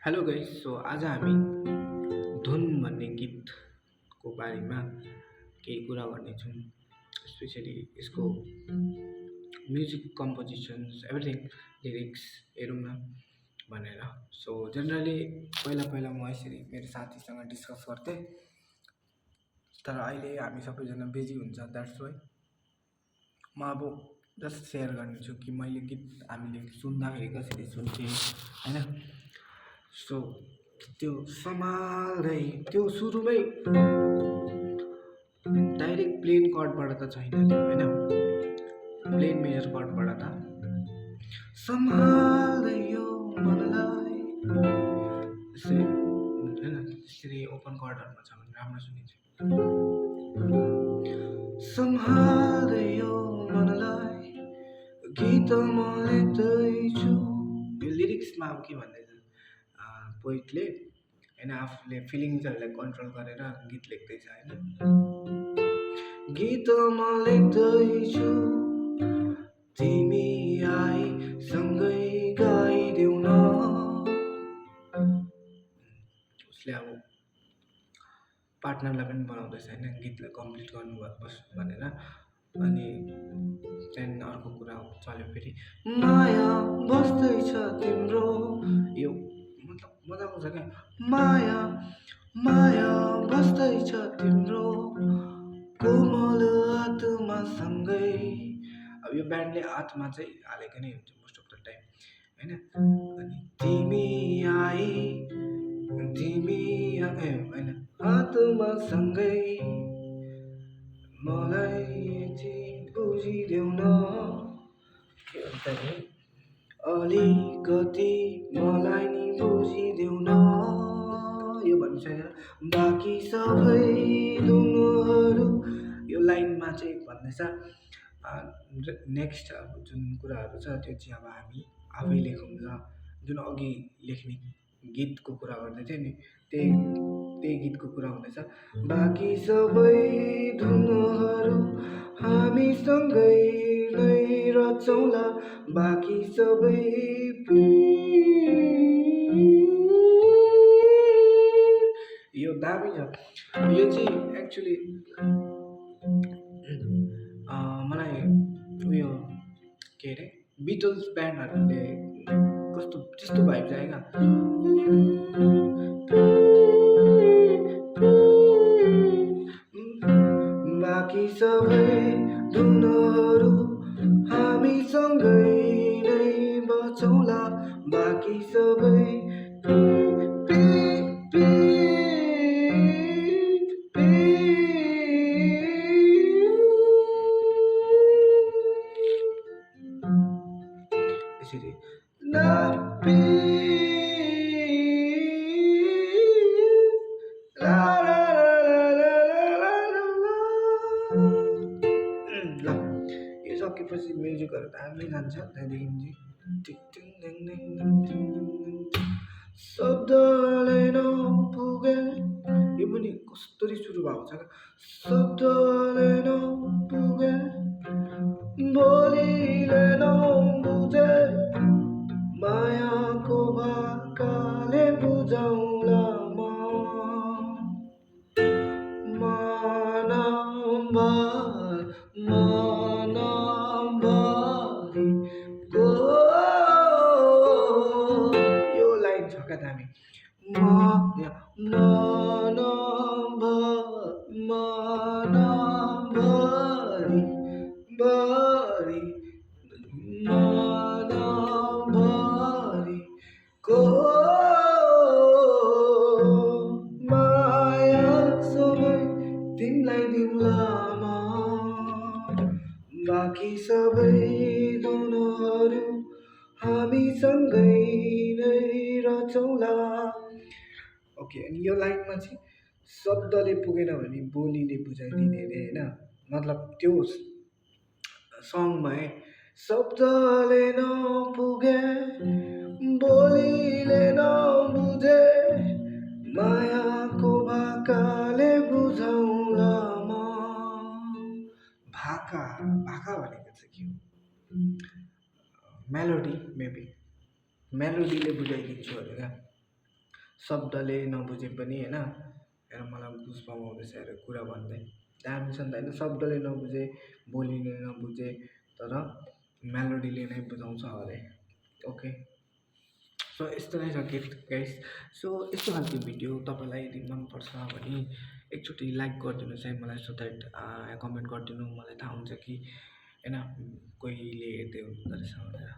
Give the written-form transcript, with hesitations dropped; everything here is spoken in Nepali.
हेलो गाइस, सो आज हामी धुन भन्ने गीतको बारेमा केही कुरा गर्नेछौँ। स्पेसली यसको म्युजिक कम्पोजिसन्स एभ्रिथिङ लिरिक्स हेरौँ न भनेर। सो जेनरली पहिला पहिला म यसरी मेरो साथीसँग डिस्कस गर्थेँ, तर अहिले हामी सबैजना बिजी हुन्छ। द्याट्स वाइ म अब जस्ट सेयर गर्नेछु कि मैले गीत हामीले सुन्दाखेरि कसरी सुन्थेँ होइन। सो त्यो सम्हाल्दै त्यो सुरुमै डाइरेक्ट प्लेन कर्डबाट त छैन त्यो होइन, प्लेन मेजर कर्डबाट त सम्हाल्दै यो मनलाई यसरी होइन, त्यसरी ओपन कर्डहरूमा छ भने राम्रो सुनिन्छ। सम्हाल्दै यो मनलाई गीत म लेख्दैछु। यो लिरिक्समा अब के भन्दैछ पोइटले होइन, आफूले फिलिङ्सहरूलाई कन्ट्रोल गरेर गीत लेख्दैछ होइन। गीत म लेख्दैछु तिमी आई सँगै गाइदेऊ न। उसले अब पार्टनरलाई पनि बनाउँदैछ होइन, गीतलाई कम्प्लिट गर्नुपर्छ भनेर। अनि त्यहाँदेखि अर्को कुरा चल्यो फेरि माया बस्दैछ तिम्रो, यो मतलब मजा आउँछ क्या। माया माया बस्दैछ तिम्रो कोमल आत्मासँगै। अब यो ब्यान्डले आत्मा चाहिँ हालेको नै हुन्छ मोस्ट अफ द टाइम होइन। अनि तिमी आई होइन आत्मासँगै मलाई यति बुझिदेऊ न। के भन्छ नि, अलिकति मलाई नि बुझिदेऊ न यो भनिसकेर बाँकी सबै धुनहरू यो लाइनमा चाहिँ भन्दैछ। नेक्स्ट अब जुन कुराहरू छ त्यो चाहिँ अब हामी आफै लेखौँला। जुन अघि लेख्ने गीतको कुरा गर्दै थियो नि, त्यही गीतको कुरा हुँदैछ। बाँकी सबै धुनहरू हामीसँगै नै रचौँला, बाँकी सबै यो दामी छ। यो चाहिँ एक्चुली मलाई उयो के अरे बिटल्स ब्यान्डहरूले कस्तो त्यस्तो भाइब छ क्या। बाँकी सबै धुनहरू हामीसँगै नै बचौँला, बाँकी सबै यसरी ल यो सकेपछि म्युजिकहरू दामी जान्छ। त्यहाँदेखि शब्दले नपुगे, यो पनि कस्तरी सुरु भएको छ क्या। शब्दले नपुगे बोलीले नबुझे मायाको भाकाले बुझाउँला मनभरिको। यो लाइन छ क्या दामी। मनभरिको माया सबै तिमीलाई दिउँला म, बाँकी सबै धुनहरू हामीसँगै नै रचौँला। ओके, अनि यो लाइनमा चाहिँ शब्दले पुगेन भने बोलीले बुझाइदिने अरे होइन। मतलब त्यो सङमा शब्दले नपुगे बोलीले नबुझे मायाको भाकाले बुझाउँला म। भाका भाका भनेको चाहिँ के हो? मेलोडी, मेबी मेलोडीले बुझाइदिन्छु अरे क्या। शब्दले नबुझे पनि होइन हेर मलाई गुस्बम आउँदैछ हेर कुरा भन्दै दामी छ नि त होइन शब्दले नबुझे बोलीले नबुझे तर मेलोडीले नै बुझाउँछ अरे ओके सो यस्तो नै छ गीत गाइस सो यस्तो खालको भिडियो तपाईँलाई यदि मनपर्छ भने एकचोटि लाइक गरिदिनुहोस् है मलाई सो द्याट कमेन्ट गरिदिनु मलाई थाहा हुन्छ कि होइन कोहीले हेर्दै हुँदो रहेछ भनेर